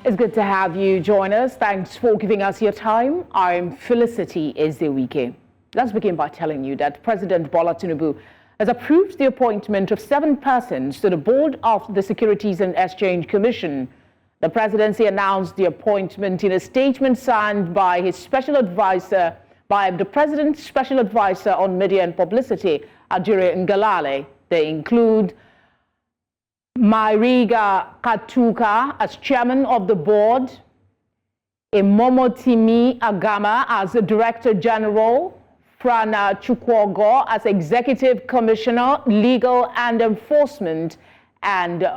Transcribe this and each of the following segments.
It's good to have you join us. Thanks for giving us your time. I'm Felicity Ezewuike. Let's begin by telling you that President Bola Tinubu has approved the appointment of 7 persons to the board of the Securities and Exchange Commission. The presidency announced the appointment in a statement signed by his special advisor, by the president's special advisor on media and publicity, Ajire Ngalale. They include Mairiga Katuka as chairman of the board, Imomotimi Agama as the director general, Frana Chukwogo as executive commissioner, legal and enforcement, and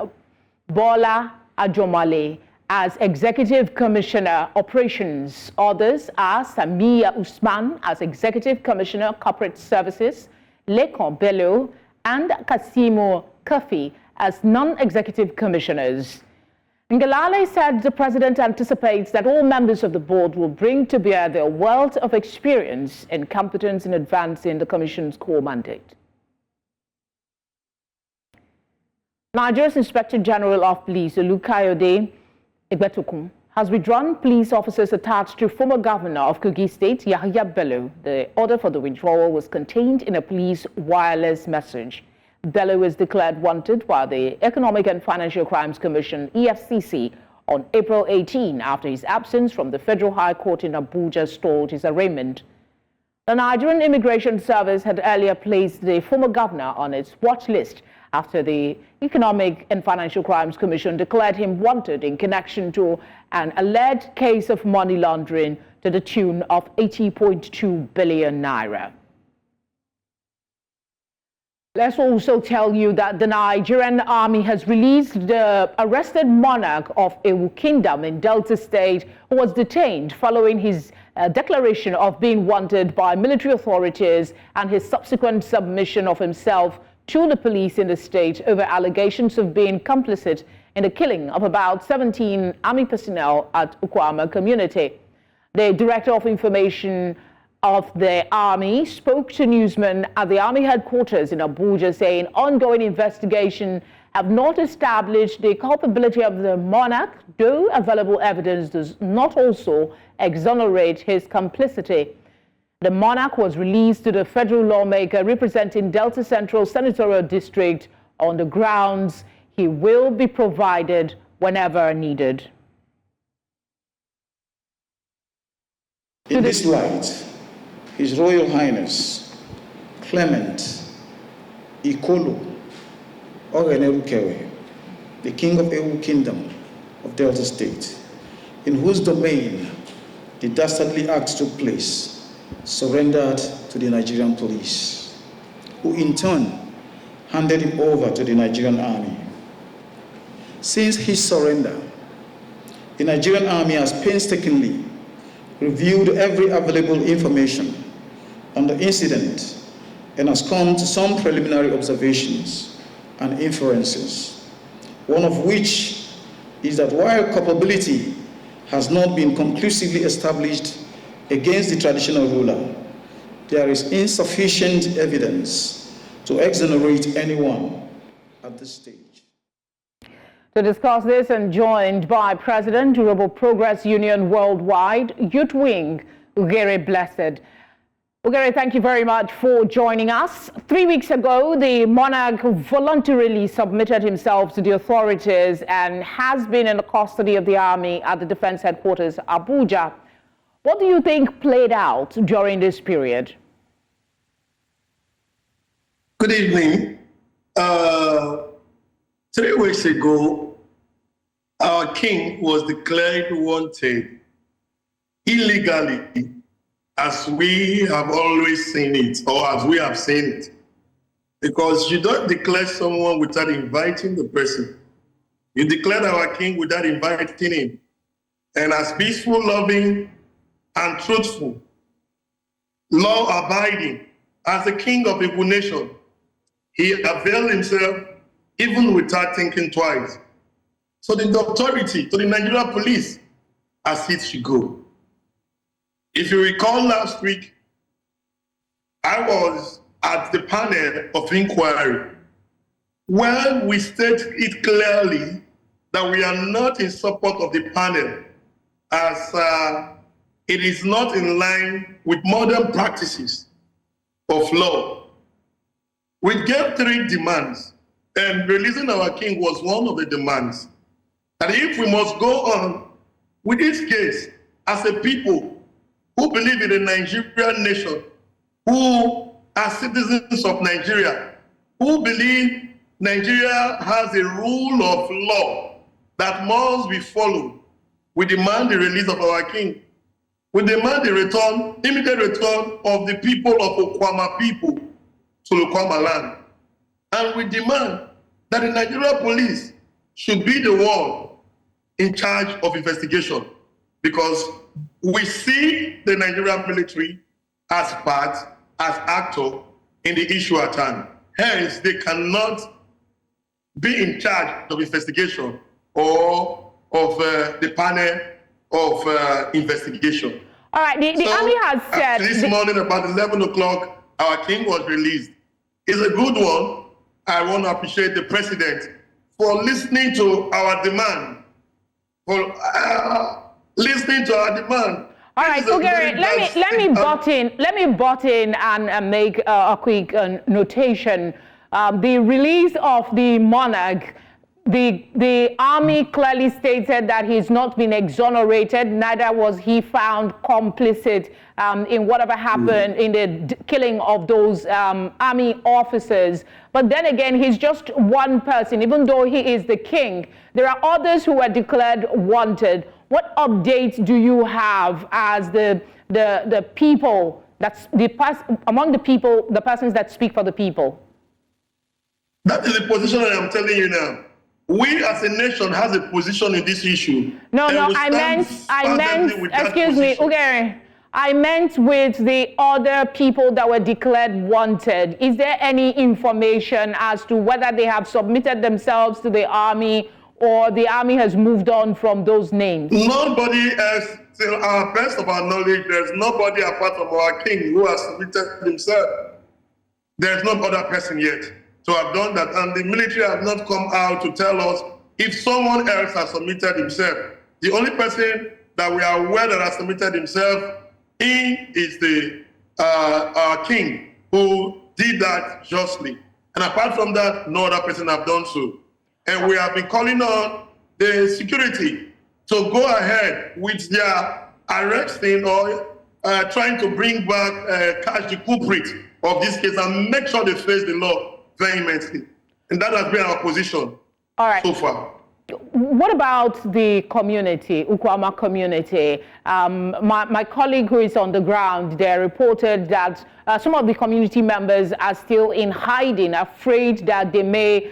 Bola Ajomale as executive commissioner, operations. Others are Samia Usman as executive commissioner, corporate services, Lekon Bello and Kasimo Kafi as non-executive commissioners. Ngalale said the president anticipates that all members of the board will bring to bear their wealth of experience and competence in advancing the commission's core mandate. Nigeria's Inspector General of Police, Olukayode Egbetukun, has withdrawn police officers attached to former governor of Kogi State, Yahaya Bello. The order for the withdrawal was contained in a police wireless message. Bello was declared wanted by the Economic and Financial Crimes Commission, EFCC, on April 18 after his absence from the Federal High Court in Abuja stalled his arraignment. The Nigerian Immigration Service had earlier placed the former governor on its watch list after the Economic and Financial Crimes Commission declared him wanted in connection to an alleged case of money laundering to the tune of 80.2 billion naira. Let's also tell you that the Nigerian Army has released the arrested monarch of Ewu Kingdom in Delta State, who was detained following his declaration of being wanted by military authorities and his subsequent submission of himself to the police in the state over allegations of being complicit in the killing of about 17 army personnel at Okuama community. The Director of Information of the Army spoke to newsmen at the Army headquarters in Abuja, saying ongoing investigation have not established the culpability of the monarch, though available evidence does not also exonerate his complicity. The monarch was released to the federal lawmaker representing Delta Central Senatorial District on the grounds he will be provided whenever needed. In this light, His Royal Highness Clement Ikolo Ogenerukewe, the King of Ewu Kingdom of Delta State, in whose domain the dastardly acts took place, surrendered to the Nigerian police, who in turn handed him over to the Nigerian Army. Since his surrender, the Nigerian Army has painstakingly reviewed every available information on the incident and has come to some preliminary observations and inferences, one of which is that while culpability has not been conclusively established against the traditional ruler, there is insufficient evidence to exonerate anyone at this stage. To discuss this, I'm joined by President, Durable Progress Union Worldwide, Youth Wing, Ugere Blessed. Ugere, thank you very much for joining us. 3 weeks ago, the monarch voluntarily submitted himself to the authorities and has been in the custody of the army at the defense headquarters, Abuja. What do you think played out during this period? Good evening. 3 weeks ago, our king was declared wanted illegally, as we have always seen it, or as we have seen it. Because you don't declare someone without inviting the person. You declared our king without inviting him. And as peaceful, loving, and truthful, law-abiding, as the king of Ewu nation, he availed himself even without thinking twice. So the authority to the Nigerian police as it should go. If you recall last week, I was at the panel of inquiry where we state it clearly that we are not in support of the panel, as it is not in line with modern practices of law. We gave 3 demands, and releasing our king was one of the demands. That if we must go on with this case as a people who believe in the Nigerian nation, who are citizens of Nigeria, who believe Nigeria has a rule of law that must be followed, we demand the release of our king. We demand the return, immediate return of the people of Okuama people to Okuama land. And we demand that the Nigerian police should be the one in charge of investigation, because we see the Nigerian military as part, as actor in the issue at hand. Hence, they cannot be in charge of investigation or of the panel of investigation. All right, the army has said... This morning about 11 o'clock, our king was released. It's a good one. I want to appreciate the president for listening to our demand, for listening to our demand. All right, Ogere, let me butt in and make a quick notation. The release of the monarch, the army clearly stated that he's not been exonerated, neither was he found complicit in whatever happened in the killing of those army officers. But then again, he's just one person. Even though he is the king, there are others who are declared wanted. What updates do you have as the people, among the people, the persons that speak for the people? That is the position I am telling you now. We as a nation has a position in this issue. No, I meant, excuse me, Ogere, I meant with the other people that were declared wanted. Is there any information as to whether they have submitted themselves to the army or the army has moved on from those names? Nobody else, to our best of our knowledge, there's nobody apart from our king who has submitted himself. There's no other person yet to have done that, and the military have not come out to tell us if someone else has submitted himself. The only person that we are aware that has submitted himself in is the our king, who did that justly. And apart from that, no other person have done so. And we have been calling on the security to go ahead with their arresting or trying to bring back, catch the culprit of this case and make sure they face the law vehemently. And that has been our position so far. What about the community, Okuama community? My colleague who is on the ground there reported that some of the community members are still in hiding, afraid that they may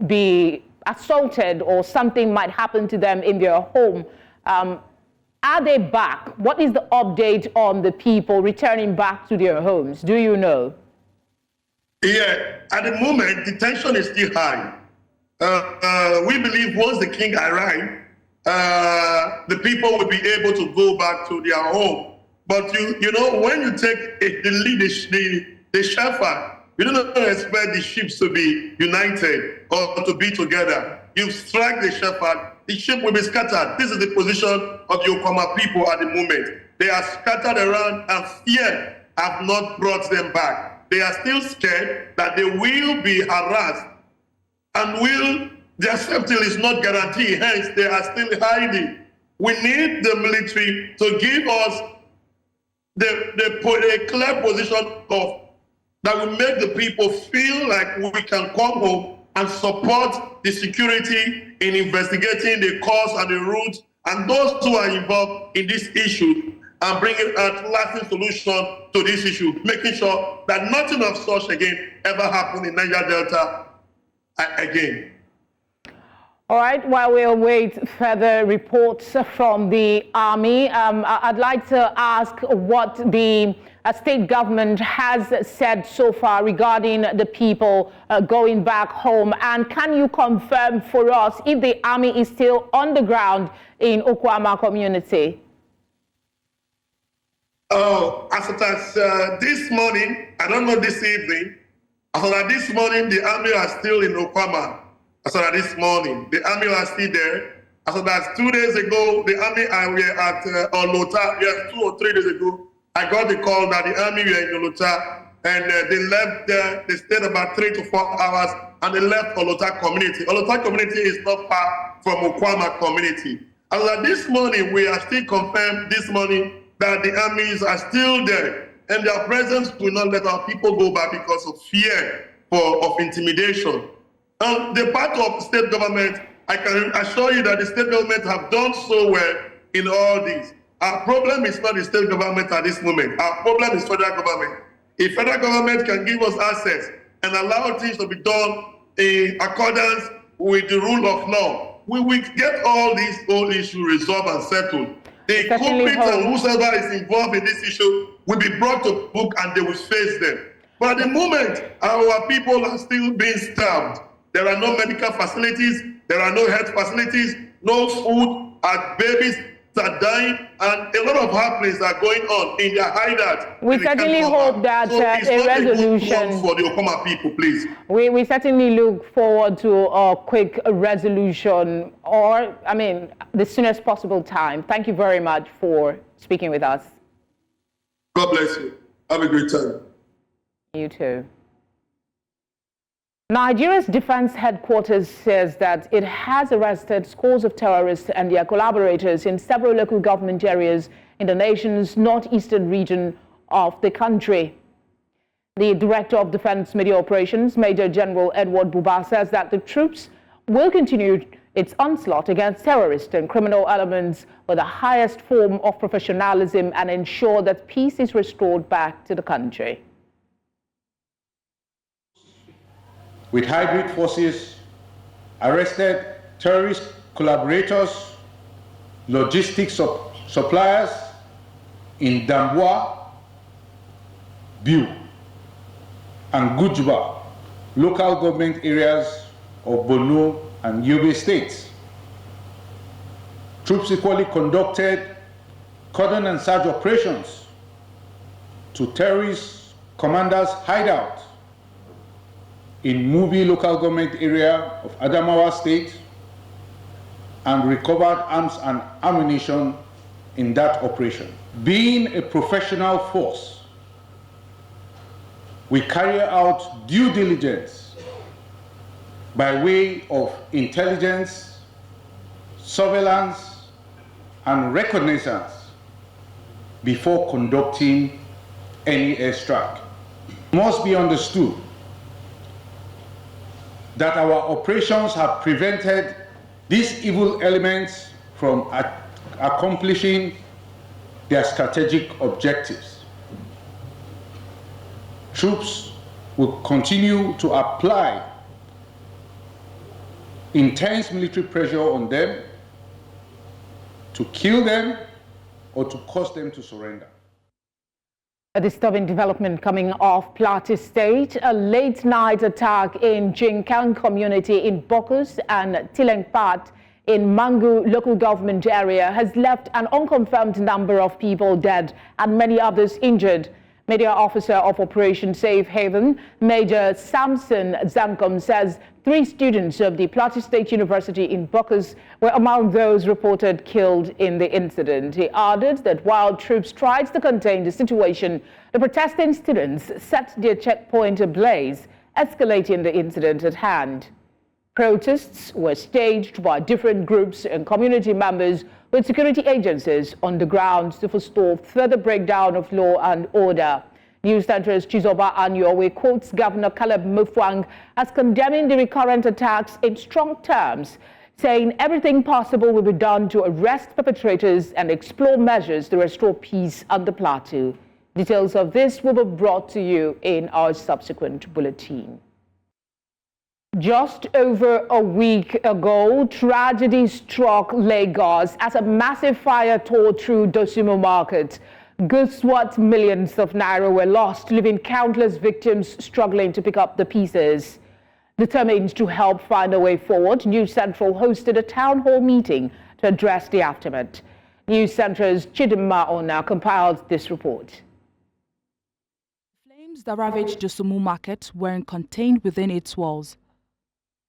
be assaulted or something might happen to them in their home. Are they back? What is the update on the people returning back to their homes? Do you know? Yeah, at the moment, the tension is still high. We believe once the king arrives, the people will be able to go back to their home. But you know, when you take the shepherd, you don't expect the sheep to be united or to be together. You strike the shepherd, the sheep will be scattered. This is the position of the Okuama people at the moment. They are scattered around, and fear have not brought them back. They are still scared that they will be harassed, and their safety is not guaranteed, hence they are still hiding. We need the military to give us a clear position that will make the people feel like we can come home and support the security in investigating the cause and the roots and those who are involved in this issue, and bringing a lasting solution to this issue, making sure that nothing of such again ever happen in Niger Delta again. All right, while we await further reports from the army, I'd like to ask what the state government has said so far regarding the people going back home. And can you confirm for us if the army is still on the ground in Okuama community? Oh, as it as this morning, I don't know this evening, as of this morning, the army are still in Okuama. As of this morning, the army are still there. As of that 2 days ago, the army were at Olota. Yes, 2 or 3 days ago, I got the call that the army were in Olota, and they left there. They stayed about 3 to 4 hours, and they left Olota community. Olota community is not far from Okuama community. As of this morning, we are still confirmed this morning that the armies are still there, and their presence will not let our people go back because of fear of intimidation. The part of state government, I can assure you that the state government have done so well in all this. Our problem is not the state government at this moment. Our problem is federal government. If federal government can give us access and allow things to be done in accordance with the rule of law, we will get all these old issues resolved and settled. The culprits and whoever is involved in this issue will be brought to book and they will face them. But at the moment, our people are still being starved. There are no medical facilities, there are no health facilities, no food, our babies are dying, and a lot of happenings are going on in their hideout. We certainly hope that a resolution for the Okuama people, please. We certainly look forward to a quick resolution, or, I mean, the soonest possible time. Thank you very much for speaking with us. God bless you. Have a great time. You too. Nigeria's defense headquarters says that it has arrested scores of terrorists and their collaborators in several local government areas in the nation's northeastern region of the country. The Director of Defense Media Operations, Major General Edward Buba, says that the troops will continue its onslaught against terrorist and criminal elements with the highest form of professionalism and ensure that peace is restored back to the country. With hybrid forces, arrested terrorist collaborators, logistics suppliers in Damboa, Biu, and Gujuba, local government areas of Borno and Yobe states. Troops equally conducted cordon and search operations to terrorist commanders' hideout in Mubi local government area of Adamawa state and recovered arms and ammunition in that operation. Being a professional force, we carry out due diligence by way of intelligence, surveillance, and reconnaissance before conducting any airstrike. It must be understood that our operations have prevented these evil elements from accomplishing their strategic objectives. Troops will continue to apply intense military pressure on them to kill them or to cause them to surrender. A disturbing development coming off Plateau State. A late-night attack in Jinkang community in Bokus and Tilengpat in Mangu local government area has left an unconfirmed number of people dead and many others injured. Media officer of Operation Safe Haven, Major Samson Zankom, says 3 students of the Plateau State University in Bokus were among those reported killed in the incident. He added that while troops tried to contain the situation, the protesting students set their checkpoint ablaze, escalating the incident at hand. Protests were staged by different groups and community members with security agencies on the ground to forestall further breakdown of law and order. News Center's Chizoba Anyowe quotes Governor Caleb Mufwang as condemning the recurrent attacks in strong terms, saying everything possible will be done to arrest perpetrators and explore measures to restore peace on the plateau. Details of this will be brought to you in our subsequent bulletin. Just over a week ago, tragedy struck Lagos as a massive fire tore through Dosumu market. Goods worth millions of naira were lost, leaving countless victims struggling to pick up the pieces. Determined to help find a way forward, News Central hosted a town hall meeting to address the aftermath. News Central's Chidimma Ona compiled this report. Flames that ravaged Dosumu market weren't contained within its walls.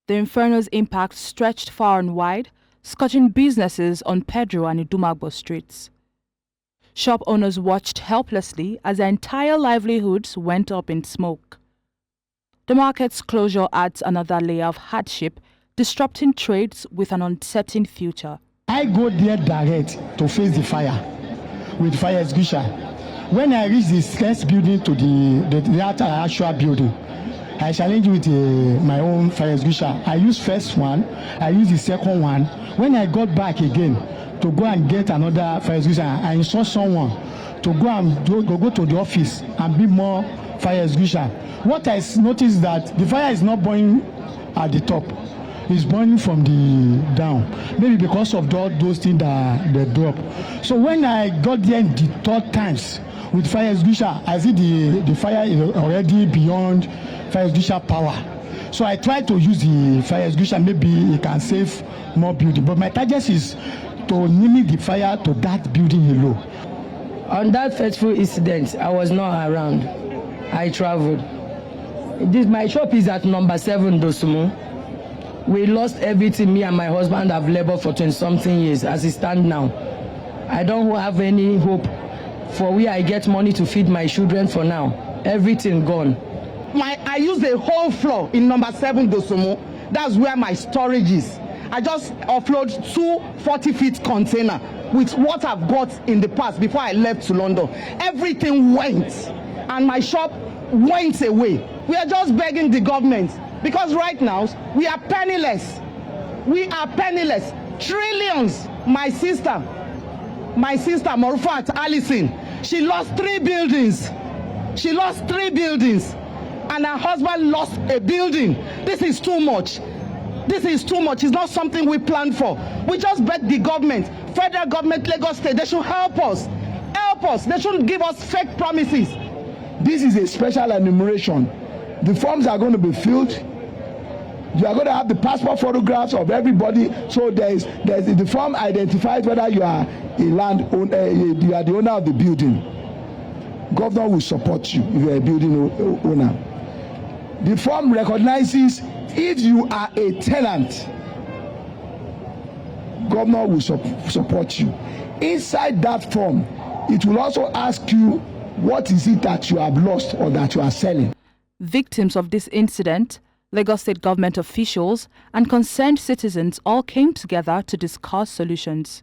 The inferno's impact stretched far and wide, scorching businesses on Pedro and Idumagbo streets. Shop owners watched helplessly as their entire livelihoods went up in smoke. The market's closure adds another layer of hardship, disrupting trades with an uncertain future. I go there direct to face the fire with fire extinguisher. When I reach the first building to the actual building, I challenge with my own fire extinguisher. I use first one, I use the second one. When I got back again to go and get another fire extinguisher, I instruct someone to go to the office and be more fire extinguisher. What I noticed that the fire is not burning at the top. It's burning from the down. Maybe because of all those things that they drop. So when I got there in the third times with fire extinguisher, I see the fire is already beyond fire extinguisher power. So I try to use the fire extinguisher, maybe it can save more building. But my target is to limit the fire to that building alone. On that fateful incident, I was not around. I traveled. My shop is at number 7 Dosumu. We lost everything. Me and my husband have labored for 20-something years. As it stands now, I don't have any hope for where I get money to feed my children for now. Everything gone. I use the whole floor in number 7 Dosumu. That's where my storage is. I just offload 2 40-feet container with what I've bought in the past before I left to London. Everything went, and my shop went away. We are just begging the government, because right now we are penniless. We are penniless. Trillions. My sister Morufat Allison, she lost 3 buildings. She lost 3 buildings, and her husband lost a building. This is too much. This is too much. It's not something we planned for. We just beg the government, federal government, Lagos State, they should help us. Help us. They shouldn't give us fake promises. This is a special enumeration. The forms are going to be filled. You are going to have the passport photographs of everybody. So the form identifies whether you are a landowner, you are the owner of the building. Governor will support you if you are a building owner. The form recognizes if you are a tenant. Governor will support you. Inside that form, it will also ask you what is it that you have lost or that you are selling. Victims of this incident, Lagos State government officials and concerned citizens all came together to discuss solutions.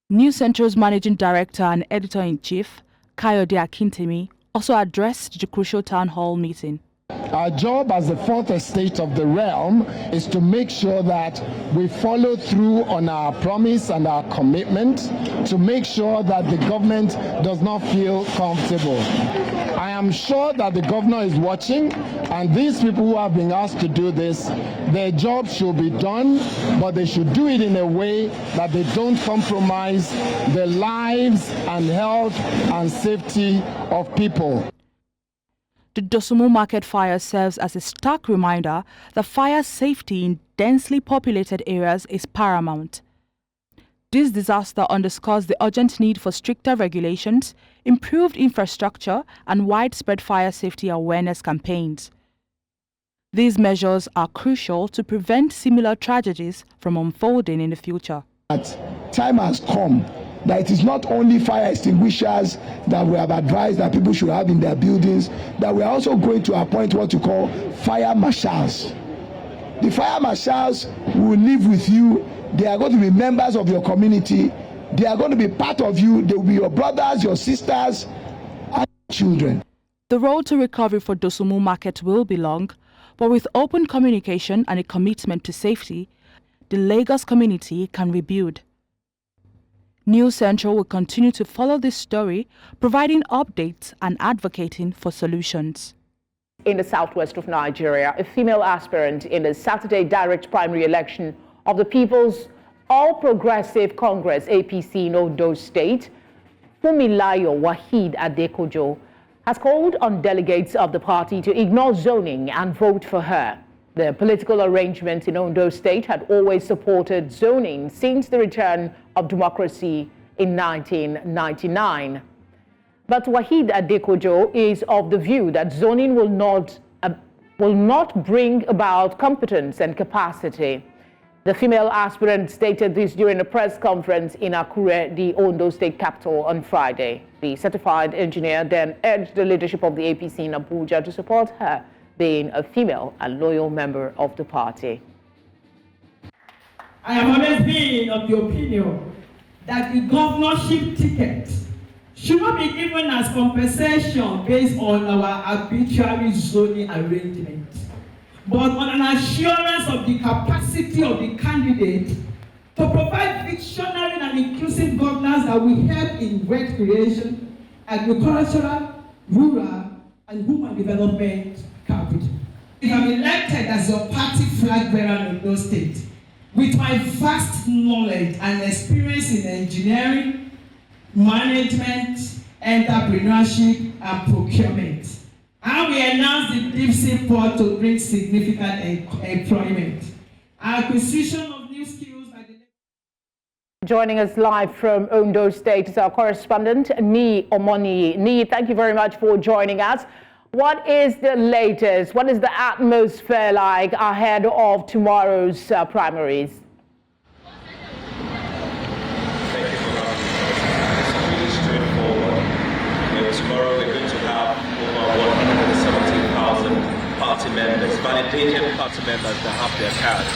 News Central's Managing Director and Editor-in-Chief, Kayode Akintemi, also addressed the crucial town hall meeting. Our job as the fourth estate of the realm is to make sure that we follow through on our promise and our commitment to make sure that the government does not feel comfortable. I am sure that the governor is watching, and these people who have been asked to do this, their job should be done, but they should do it in a way that they don't compromise the lives and health and safety of people. The Dosumu market fire serves as a stark reminder that fire safety in densely populated areas is paramount. This disaster underscores the urgent need for stricter regulations, improved infrastructure, and widespread fire safety awareness campaigns. These measures are crucial to prevent similar tragedies from unfolding in the future. Time has come that it is not only fire extinguishers that we have advised that people should have in their buildings, that we are also going to appoint what you call fire marshals. The fire marshals will live with you. They are going to be members of your community. They are going to be part of you. They will be your brothers, your sisters, and children. The road to recovery for Dosumu market will be long, but with open communication and a commitment to safety, the Lagos community can rebuild. News Central will continue to follow this story, providing updates and advocating for solutions. In the southwest of Nigeria, a female aspirant in the Saturday direct primary election of the People's All Progressive Congress APC in Ondo State, Fumilayo Waheed Adekojo, has called on delegates of the party to ignore zoning and vote for her. The political arrangement in Ondo State had always supported zoning since the return of democracy in 1999. But Waheed Adekojo is of the view that zoning will not will not bring about competence and capacity. The female aspirant stated this during a press conference in Akure, the Ondo state capital, on Friday. The certified engineer then urged the leadership of the APC in Abuja to support her, being a female and loyal member of the party. I have always been of the opinion that the governorship ticket should not be given as compensation based on our arbitrary zoning arrangement, but on an assurance of the capacity of the candidate to provide visionary and inclusive governance that will help in wealth creation, agricultural, rural, and human development capital. If I'm elected as your party flag bearer in those states, with my vast knowledge and experience in engineering, management, entrepreneurship, and procurement, and we announced the deep sea port to bring significant employment. Acquisition of new skills by the... Joining us live from Ondo State is our correspondent, Ni Omoni. Ni, thank you very much for joining us. What is the latest? What is the atmosphere like ahead of tomorrow's primaries? Thank you for that. It's really straightforward. Tomorrow we're going to have over 170,000 party members, validated party members that have their cards.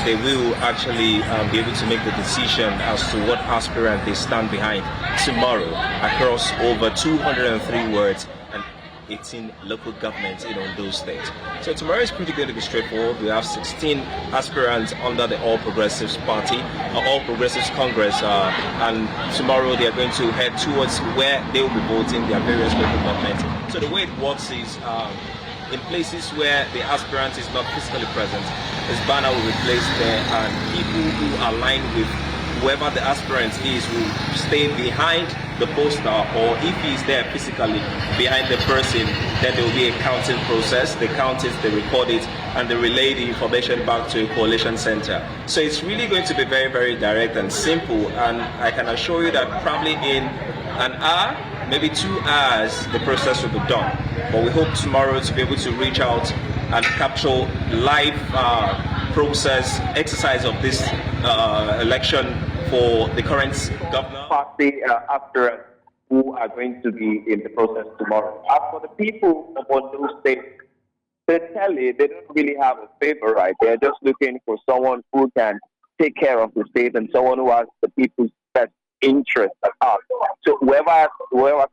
They will actually be able to make the decision as to what aspirant they stand behind tomorrow across over 203 wards and 18 local governments in Ondo State. So tomorrow is pretty going to be straightforward. We have 16 aspirants under the All Progressives Party, All Progressives Congress, and tomorrow they are going to head towards where they will be voting their various local governments. So the way it works is in places where the aspirant is not physically present, his banner will be placed there, and people who align with whoever the aspirant is will stay behind the poster, or if he's there physically behind the person, then there will be a counting process. They count it, they record it, and they relay the information back to a coalition center. So it's really going to be very, very direct and simple, and I can assure you that probably in an hour, maybe 2 hours, the process will be done. But we hope tomorrow to be able to reach out and capture live process exercise of this election for the current governor. Party aspirants who are going to be in the process tomorrow. As for the people of Ondo State, certainly they don't really have a favorite. They're just looking for someone who can take care of the state and someone who has the people's best interest at heart. So whoever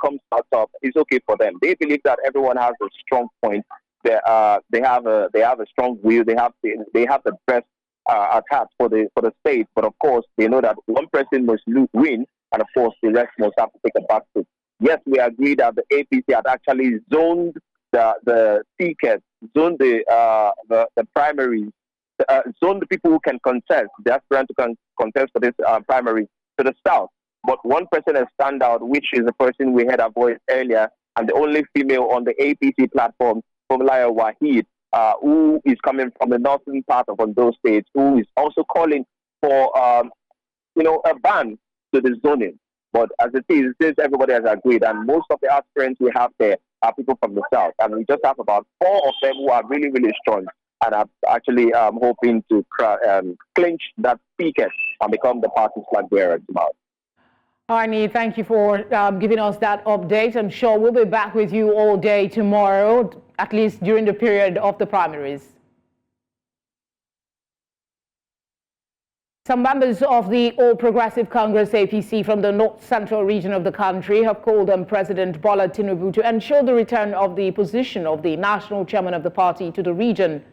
comes out top is okay for them. They believe that everyone has a strong point. They have a strong will. They have the best at heart for the state. But of course, they know that one person must win, and of course the rest must have to take a back seat. Yes, we agree that the APC had actually zoned the tickets, zoned the primaries, zoned the people who can contest, the aspirant who can contest for this primary to the south. But one person has stand out, which is the person we heard our voice earlier, and the only female on the APC platform, Yahaya Wahid, who is coming from the northern part of Ondo State, who is also calling for, a ban to the zoning. But as it is, since everybody has agreed, and most of the aspirants we have there are people from the south, and we just have about 4 of them who are really, really strong, and are actually hoping to clinch that ticket and become the party's flag bearer tomorrow. Arnie, thank you for giving us that update. I'm sure we'll be back with you all day tomorrow, at least during the period of the primaries. Some members of the All Progressive Congress APC from the north-central region of the country have called on President Bola Tinubu to ensure the return of the position of the national chairman of the party to the region.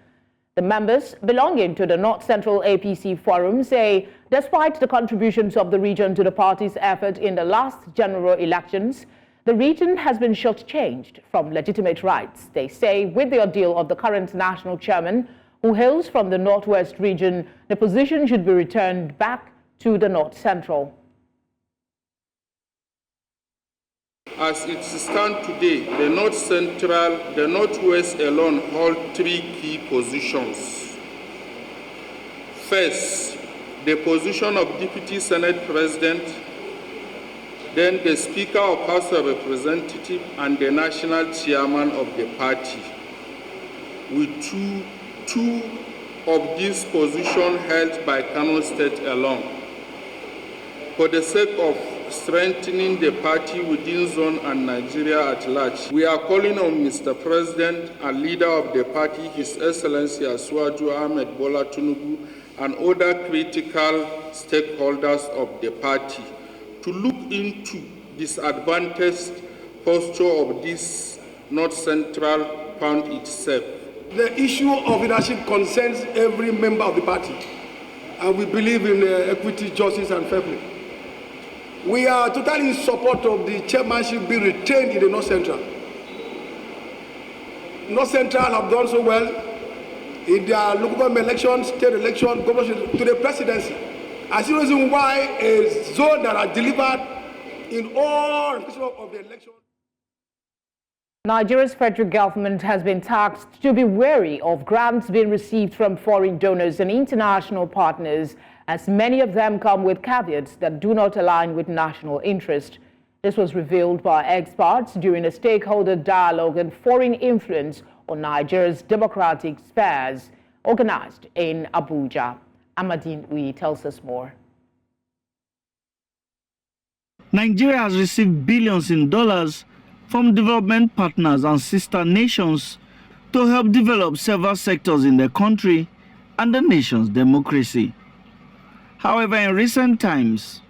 The members belonging to the North Central APC Forum say despite the contributions of the region to the party's effort in the last general elections, the region has been shortchanged from legitimate rights. They say with the ordeal of the current national chairman, who hails from the Northwest region, the position should be returned back to the North Central. As it stands today, the North Central, the Northwest alone hold 3 key positions. First, the position of Deputy Senate President, then the Speaker of House of Representatives and the National Chairman of the party. with two of these positions held by Kano State alone. For the sake of strengthening the party within zone and Nigeria at large, we are calling on Mr. President and leader of the party, His Excellency Asiwaju Ahmed Bola Tinubu, and other critical stakeholders of the party to look into disadvantaged posture of this North Central found itself. The issue of leadership concerns every member of the party, and we believe in equity, justice, and fair play. We are totally in support of the chairmanship being retained in the North Central. North Central have done so well in their local government elections, state elections, governorship, to the presidency. I see the reason why a zone that are delivered in all of the elections. Nigeria's federal government has been tasked to be wary of grants being received from foreign donors and international partners, as many of them come with caveats that do not align with national interest. This was revealed by experts during a stakeholder dialogue on foreign influence on Nigeria's democratic spheres, organized in Abuja. Amadine Uyi tells us more. Nigeria has received billions in dollars from development partners and sister nations to help develop several sectors in the country and the nation's democracy. However, in recent times,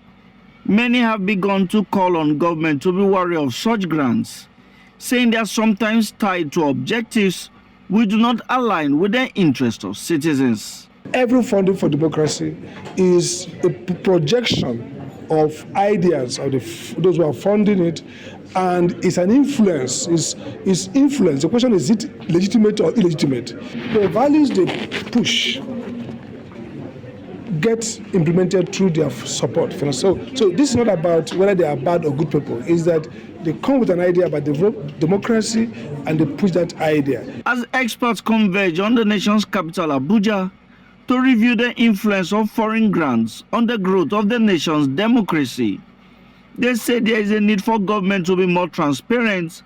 many have begun to call on government to be wary of such grants, saying they are sometimes tied to objectives which do not align with the interests of citizens. Every funding for democracy is a projection of ideas of those who are funding it, and it's an influence. It's influence. The question is it legitimate or illegitimate? The values they push get implemented through their support. So this is not about whether they are bad or good people. It's that they come with an idea about democracy and they push that idea. As experts converge on the nation's capital, Abuja, to review the influence of foreign grants on the growth of the nation's democracy, they say there is a need for government to be more transparent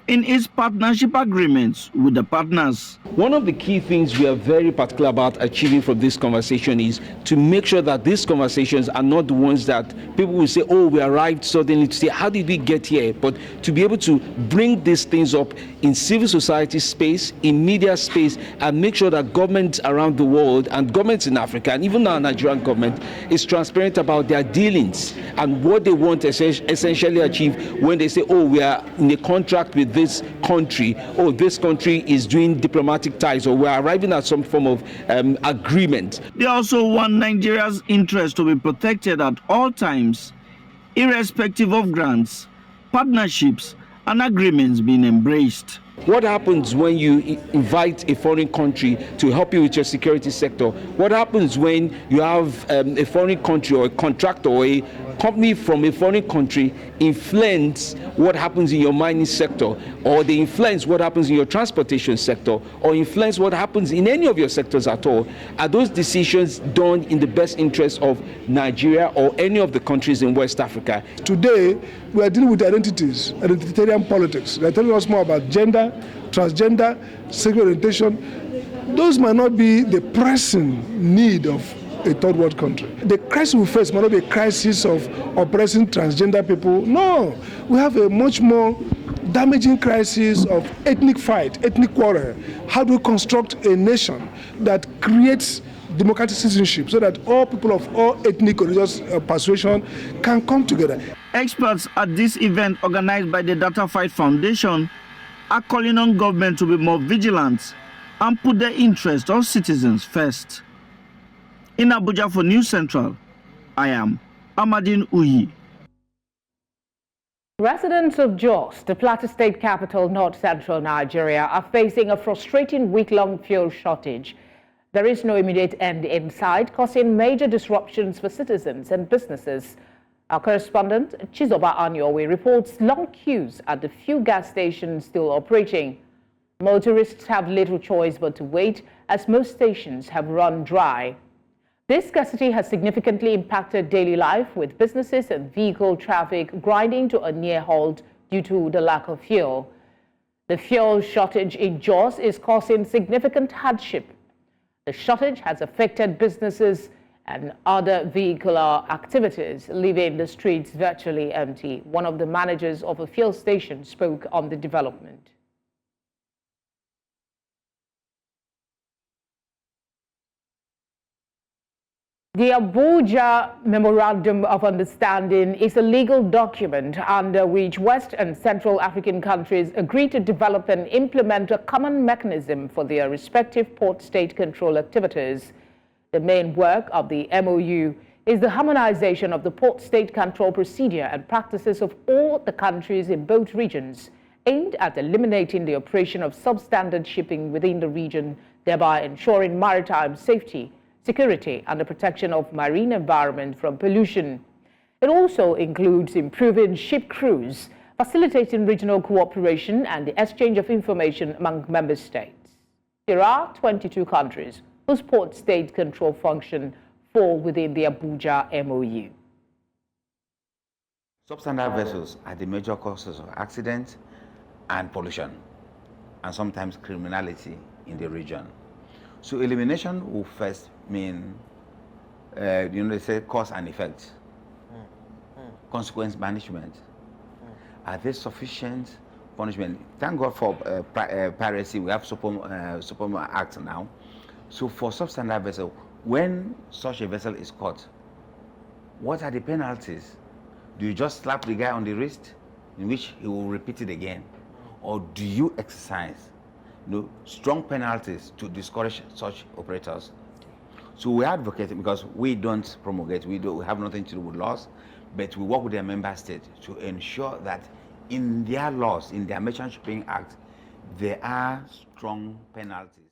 in its partnership agreements with the partners. One of the key things we are very particular about achieving from this conversation is to make sure that these conversations are not the ones that people will say, oh, we arrived suddenly to say, how did we get here? But to be able to bring these things up in civil society space, in media space, and make sure that governments around the world and governments in Africa, and even our Nigerian government, is transparent about their dealings and what they want to essentially achieve when they say, oh, we are in a contract with this country, or this country is doing diplomatic ties, or we're arriving at some form of agreement. They also want Nigeria's interest to be protected at all times, irrespective of grants, partnerships, and agreements being embraced. What happens when you invite a foreign country to help you with your security sector? What happens when you have a foreign country or a contractor or a company from a foreign country influence what happens in your mining sector, or they influence what happens in your transportation sector, or influence what happens in any of your sectors at all? Are those decisions done in the best interest of Nigeria or any of the countries in West Africa? Today, we are dealing with identities, identitarian politics. They are telling us more about gender, transgender, sexual orientation. Those might not be the pressing need of a third world country. The crisis we face might not be a crisis of oppressing transgender people. No, we have a much more damaging crisis of ethnic fight, ethnic quarrel. How do we construct a nation that creates democratic citizenship so that all people of all ethnic religious persuasion can come together? Experts at this event organized by the Data Fight Foundation are calling on government to be more vigilant and put the interests of citizens first. In Abuja for News Central, I am Amadine Uyi. Residents of Jos, the Plateau State capital, north-central Nigeria, are facing a frustrating week-long fuel shortage. There is no immediate end in sight, causing major disruptions for citizens and businesses. Our correspondent, Chizoba Anyowe, reports long queues at the few gas stations still operating. Motorists have little choice but to wait, as most stations have run dry. This scarcity has significantly impacted daily life, with businesses and vehicle traffic grinding to a near halt due to the lack of fuel. The fuel shortage in Jos is causing significant hardship. The shortage has affected businesses and other vehicular activities, leaving the streets virtually empty. One of the managers of a fuel station spoke on the development. The Abuja Memorandum of Understanding is a legal document under which West and Central African countries agree to develop and implement a common mechanism for their respective port state control activities. The main work of the MOU is the harmonization of the port state control procedure and practices of all the countries in both regions, aimed at eliminating the operation of substandard shipping within the region, thereby ensuring maritime safety, security, and the protection of marine environment from pollution. It also includes improving ship crews, facilitating regional cooperation and the exchange of information among member states. There are 22 countries whose port state control function fall within the Abuja MOU. Substandard vessels are the major causes of accidents and pollution, and sometimes criminality in the region. So elimination will first mean, they say cause and effect, consequence management. Are there sufficient punishment? Thank God for piracy. We have Supreme Act now. So for substandard vessel, when such a vessel is caught, what are the penalties? Do you just slap the guy on the wrist, in which he will repeat it again? Or do you exercise strong penalties to discourage such operators? So we advocate, because we don't promulgate, we have nothing to do with laws, but we work with their member state to ensure that in their laws, in their Merchant Shipping Act, there are strong penalties.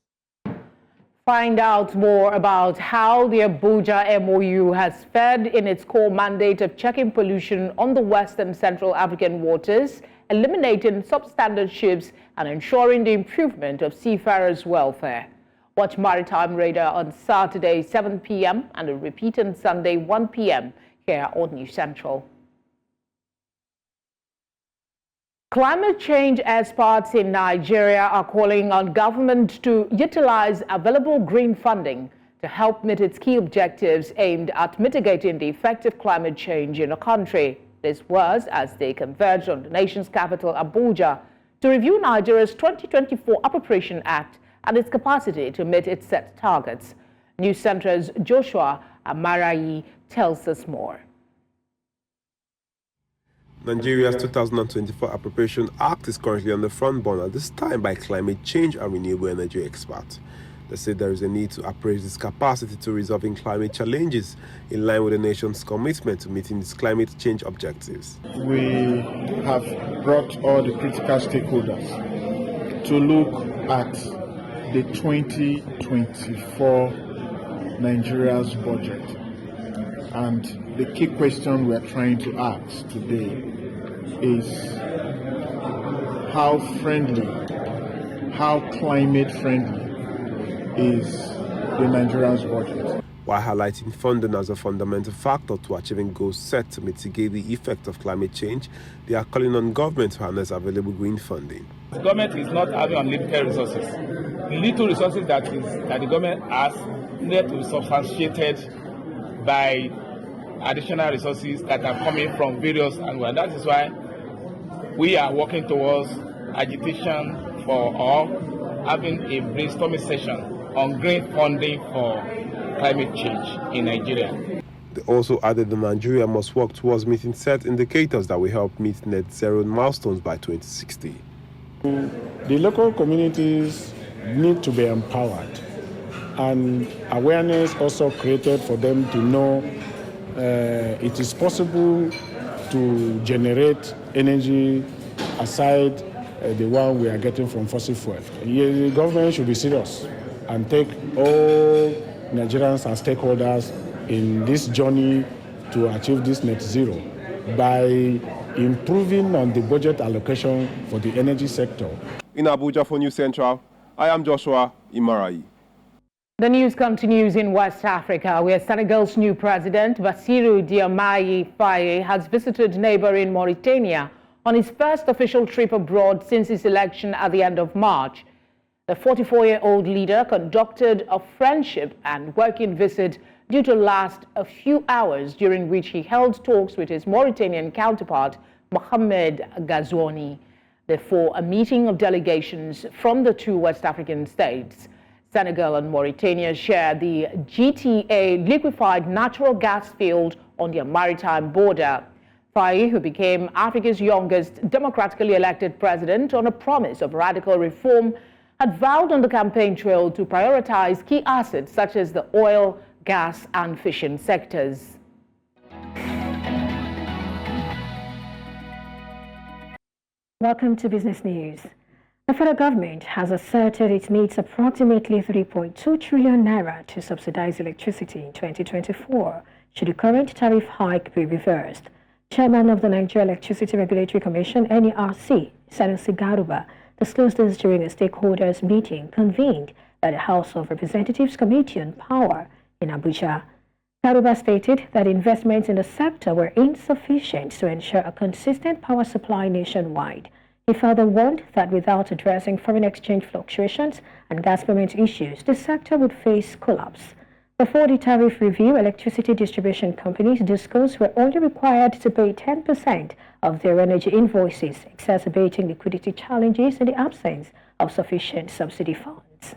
Find out more about how the Abuja MOU has fared in its core mandate of checking pollution on the West and Central African waters, eliminating substandard ships, and ensuring the improvement of seafarers' welfare. Watch Maritime Radar on Saturday, 7 p.m. and a repeat on Sunday, 1 p.m. here on News Central. Climate change experts in Nigeria are calling on government to utilize available green funding to help meet its key objectives aimed at mitigating the effect of climate change in the country. This was as they converged on the nation's capital, Abuja, to review Nigeria's 2024 Appropriation Act and its capacity to meet its set targets. News Center's Joshua Amarayi tells us more. Nigeria's 2024 Appropriation Act is currently on the front burner, this time by climate change and renewable energy experts. They say there is a need to appraise its capacity to resolving climate challenges in line with the nation's commitment to meeting its climate change objectives. We have brought all the critical stakeholders to look at the 2024 Nigeria's budget. And the key question we are trying to ask today is how friendly, how climate friendly is the Nigerian's budget. While highlighting funding as a fundamental factor to achieving goals set to mitigate the effect of climate change, they are calling on government to harness available green funding. The government is not having unlimited resources. The little resources that the government has need to be substantiated by additional resources that are coming from various angles. That is why we are working towards agitation for all, having a brainstorming session on green funding for climate change in Nigeria. They also added that Nigeria must work towards meeting set indicators that will help meet net zero milestones by 2060. The local communities need to be empowered and awareness also created for them to know it is possible to generate energy aside the one we are getting from fossil fuel. The government should be serious and take all Nigerians and stakeholders in this journey to achieve this net zero by improving on the budget allocation for the energy sector. In Abuja for News Central, I am Joshua Imarayi. The news continues in West Africa, where Senegal's new president, Bassirou Diomaye Faye, has visited neighboring Mauritania on his first official trip abroad since his election at the end of March. The 44-year-old leader conducted a friendship and working visit due to last a few hours, during which he held talks with his Mauritanian counterpart, Mohamed Ghazouani, before a meeting of delegations from the two West African states. Senegal and Mauritania share the GTA liquefied natural gas field on their maritime border. Faye, who became Africa's youngest democratically elected president on a promise of radical reform, had vowed on the campaign trail to prioritize key assets such as the oil, gas and fishing sectors. Welcome to Business News. The federal government has asserted it needs approximately 3.2 trillion naira to subsidize electricity in 2024 should the current tariff hike be reversed. Chairman of the Nigerian Electricity Regulatory Commission, NERC, Sanusi Garuba, disclosed this during a stakeholders meeting convened by the House of Representatives Committee on Power in Abuja. Garuba stated that investments in the sector were insufficient to ensure a consistent power supply nationwide. He further warned that without addressing foreign exchange fluctuations and gas payment issues, the sector would face collapse. Before the tariff review, electricity distribution companies disclosed were only required to pay 10% of their energy invoices, exacerbating liquidity challenges in the absence of sufficient subsidy funds.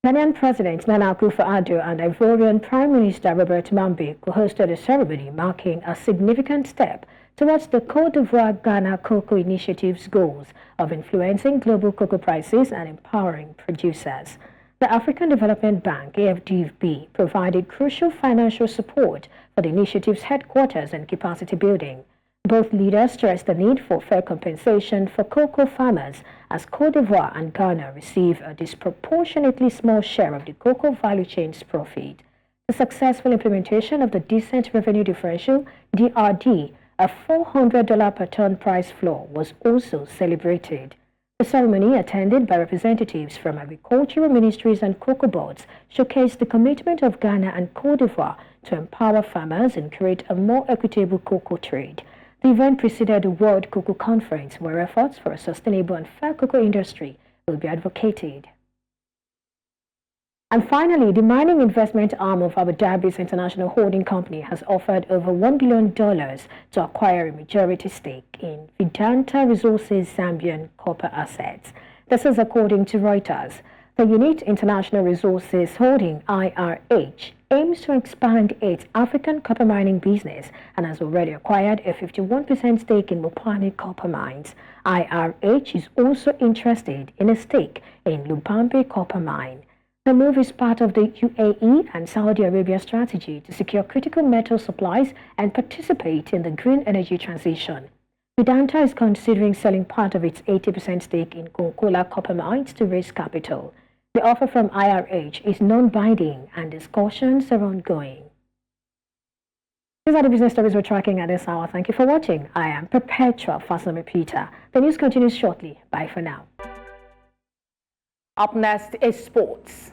Ghanaian President Nana Akufo-Addo and Ivorian Prime Minister Robert Mambe hosted a ceremony marking a significant step towards the Côte d'Ivoire-Ghana Cocoa Initiative's goals of influencing global cocoa prices and empowering producers. The African Development Bank, AFDB, provided crucial financial support for the initiative's headquarters and capacity building. Both leaders stressed the need for fair compensation for cocoa farmers, as Côte d'Ivoire and Ghana receive a disproportionately small share of the cocoa value chain's profit. The successful implementation of the Decent Revenue Differential, DRD, a $400 per ton price floor, was also celebrated. The ceremony, attended by representatives from agricultural ministries and cocoa boards, showcased the commitment of Ghana and Côte d'Ivoire to empower farmers and create a more equitable cocoa trade. The event preceded the World Cocoa Conference, where efforts for a sustainable and fair cocoa industry will be advocated. And finally, the mining investment arm of Abu Dhabi's International Holding Company has offered over $1 billion to acquire a majority stake in Vedanta Resources' Zambian copper assets. This is according to Reuters. The unit, International Resources Holding, IRH, aims to expand its African copper mining business and has already acquired a 51% stake in Mopani copper mines. IRH is also interested in a stake in Lubambe copper mine. The move is part of the UAE and Saudi Arabia strategy to secure critical metal supplies and participate in the green energy transition. Vedanta is considering selling part of its 80% stake in Konkola copper mines to raise capital. The offer from IRH is non-binding and discussions are ongoing. These are the business stories we're tracking at this hour. Thank you for watching. I am Perpetua Fasami Peter. The news continues shortly. Bye for now. Up next is sports.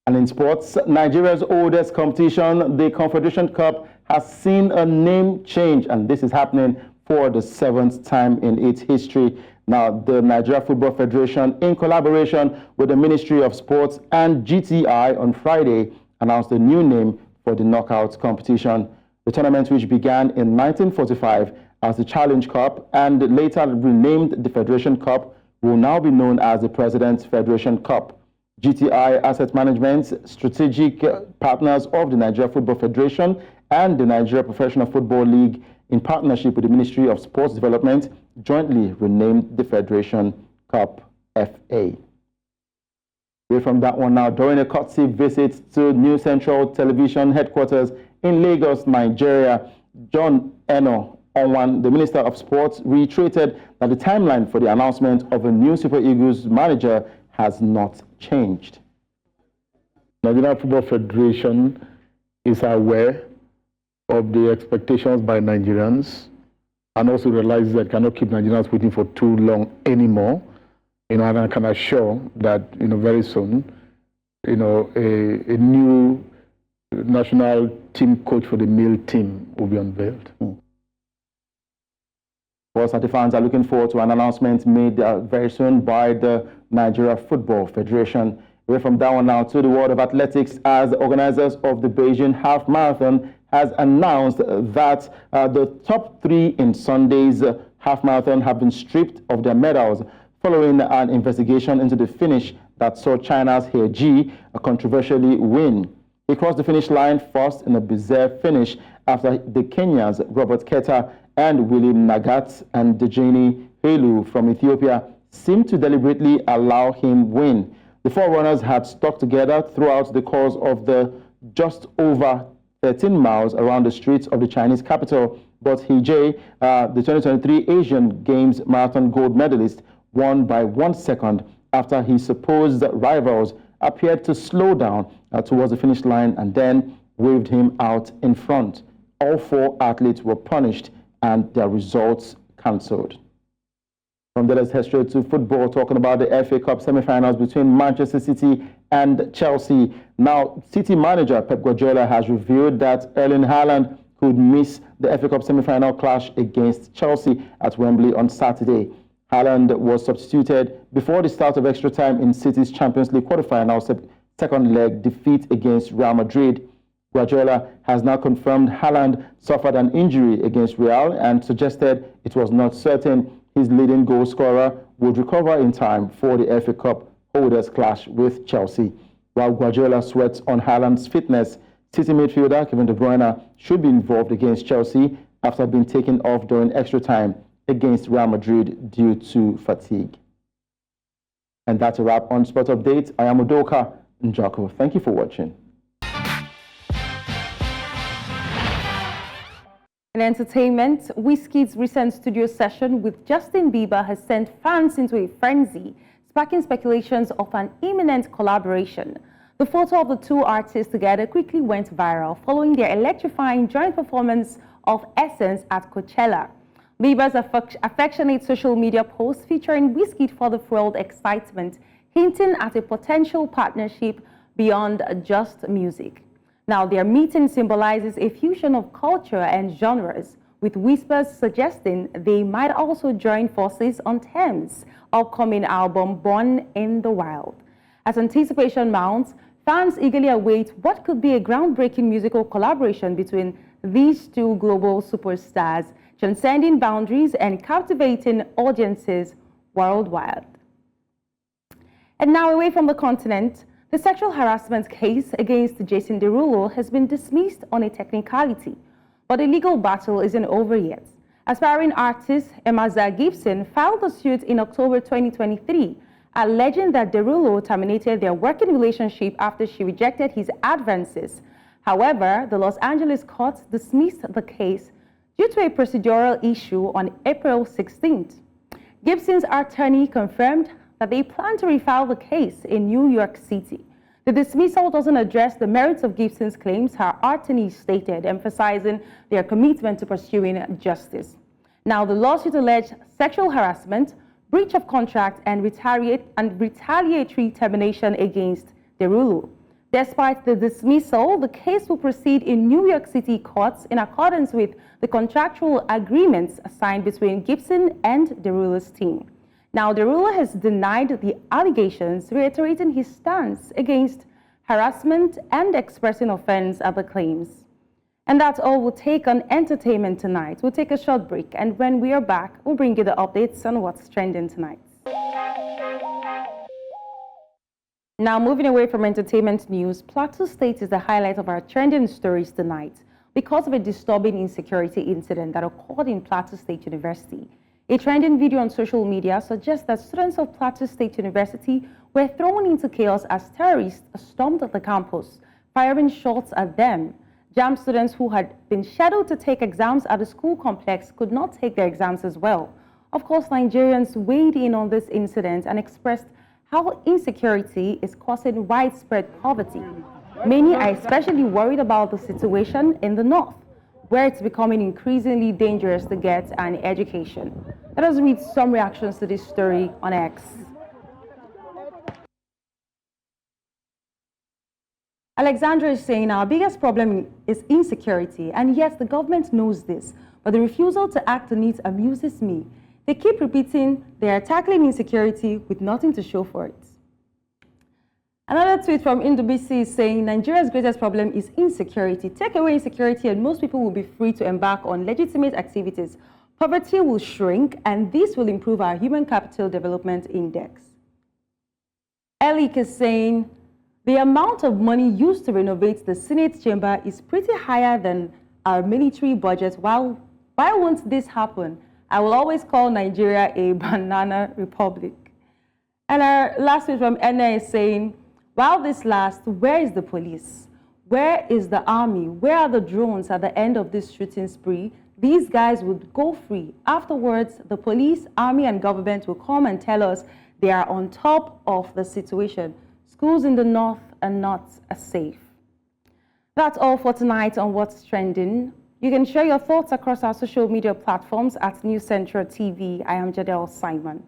And in sports, Nigeria's oldest competition, the Confederation Cup, has seen a name change, and this is happening for the 7th time in its history. Now, the Nigeria Football Federation, in collaboration with the Ministry of Sports and GTI on Friday, announced a new name for the knockout competition. The tournament, which began in 1945 as the Challenge Cup and later renamed the Federation Cup, will now be known as the President's Federation Cup. GTI Asset Management, strategic partners of the Nigeria Football Federation and the Nigeria Professional Football League, in partnership with the Ministry of Sports Development, jointly renamed the Federation Cup FA. Away from that one now, during a courtesy visit to New Central Television headquarters in Lagos, Nigeria, John Eno Onwan, the Minister of Sports, reiterated that the timeline for the announcement of a new Super Eagles manager has not changed. Nigeria Football Federation is aware of the expectations by Nigerians and also realizes that cannot keep Nigerians waiting for too long anymore. And I can assure that very soon, a new national team coach for the male team will be unveiled. Well, Sati fans are looking forward to an announcement made very soon by the Nigeria Football Federation. Away from that one now to the world of athletics, as the organizers of the Beijing Half Marathon has announced that the top 3 in Sunday's half marathon have been stripped of their medals following an investigation into the finish that saw China's He Ji controversially win. He crossed the finish line first in a bizarre finish after the Kenyans Robert Keta and William Nagat and Dejani Helu from Ethiopia seemed to deliberately allow him win. The 4 runners had stuck together throughout the course of the just over 13 miles around the streets of the Chinese capital, but He Ji, the 2023 Asian Games marathon gold medalist, won by 1 second after his supposed rivals appeared to slow down towards the finish line and then waved him out in front. All 4 athletes were punished and their results cancelled. From there, let's head straight to football, talking about the FA Cup semi-finals between Manchester City and Chelsea. Now, City manager Pep Guardiola has revealed that Erling Haaland could miss the FA Cup semi-final clash against Chelsea at Wembley on Saturday. Haaland was substituted before the start of extra time in City's Champions League quarter-final second leg defeat against Real Madrid. Guardiola has now confirmed Haaland suffered an injury against Real and suggested it was not certain his leading goal scorer would recover in time for the FA Cup holders clash with Chelsea. While Guardiola sweats on Haaland's fitness, City midfielder Kevin De Bruyne should be involved against Chelsea after being taken off during extra time against Real Madrid due to fatigue. And that's a wrap on Sport Update. I am Udoka Njako. Thank you for watching. In entertainment, Wizkid's recent studio session with Justin Bieber has sent fans into a frenzy, sparking speculations of an imminent collaboration. The photo of the 2 artists together quickly went viral following their electrifying joint performance of Essence at Coachella. Bieber's affectionate social media post featuring Wizkid fueled excitement, hinting at a potential partnership beyond just music. Now, their meeting symbolizes a fusion of culture and genres, with whispers suggesting they might also join forces on Thames' upcoming album Born in the Wild. As anticipation mounts, fans eagerly await what could be a groundbreaking musical collaboration between these 2 global superstars, transcending boundaries and captivating audiences worldwide. And now, away from the continent, the sexual harassment case against Jason Derulo has been dismissed on a technicality, but the legal battle isn't over yet. Aspiring artist Emma Gibson filed a suit in October 2023, alleging that Derulo terminated their working relationship after she rejected his advances. However, the Los Angeles court dismissed the case due to a procedural issue on April 16th. Gibson's attorney confirmed that they plan to refile the case in New York City. The dismissal doesn't address the merits of Gibson's claims, her attorney stated, emphasizing their commitment to pursuing justice. Now, the lawsuit alleged sexual harassment, breach of contract, and retaliatory termination against Derulo. Despite the dismissal, the case will proceed in New York City courts in accordance with the contractual agreements signed between Gibson and Derulo's team. Now, Derulo has denied the allegations, reiterating his stance against harassment and expressing offense at the claims. And that's all we'll take on entertainment tonight. We'll take a short break, and when we are back, we'll bring you the updates on what's trending tonight. Now, moving away from entertainment news, Plateau State is the highlight of our trending stories tonight because of a disturbing insecurity incident that occurred in Plateau State University. A trending video on social media suggests that students of Plateau State University were thrown into chaos as terrorists stormed the campus, firing shots at them. JAM students who had been scheduled to take exams at the school complex could not take their exams as well. Of course, Nigerians weighed in on this incident and expressed how insecurity is causing widespread poverty. Many are especially worried about the situation in the north, where it's becoming increasingly dangerous to get an education. Let us read some reactions to this story on X. Alexandra is saying our biggest problem is insecurity, and yes, the government knows this, but the refusal to act on it amuses me. They keep repeating they are tackling insecurity with nothing to show for it. Another tweet from IndoBC is saying Nigeria's greatest problem is insecurity. Take away insecurity and most people will be free to embark on legitimate activities. Poverty will shrink and this will improve our Human Capital Development Index. Elik is saying the amount of money used to renovate the Senate chamber is pretty higher than our military budget. Why won't this happen? I will always call Nigeria a banana republic. And our last tweet from Enna is saying, while this lasts, where is the police? Where is the army? Where are the drones at the end of this shooting spree? These guys would go free. Afterwards, the police, army, and government will come and tell us they are on top of the situation. Schools in the north are not as safe. That's all for tonight on What's Trending. You can share your thoughts across our social media platforms at News Central TV. I am Jadel Simon.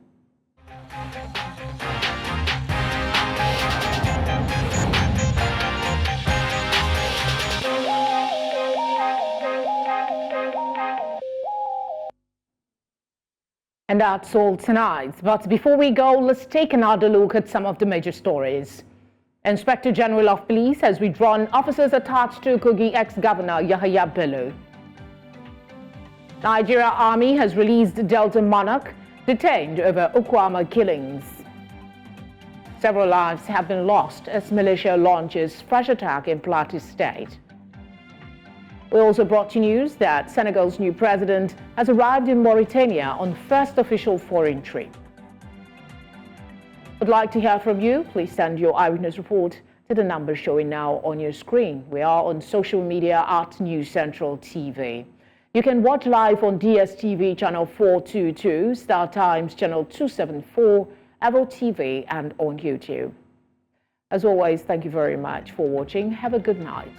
And that's all tonight. But before we go, let's take another look at some of the major stories. Inspector General of Police has withdrawn officers attached to Kogi ex-governor Yahaya Bello. Nigerian Army has released Delta Monarch, detained over Okuama killings. Several lives have been lost as militia launches fresh attack in Plateau State. We also brought you news that Senegal's new president has arrived in Mauritania on first official foreign trip. Would like to hear from you? Please send your eyewitness report to the number showing now on your screen. We are on social media at News Central TV. You can watch live on DSTV channel 422, Star Times channel 274, Evo TV, and on YouTube. As always, thank you very much for watching. Have a good night.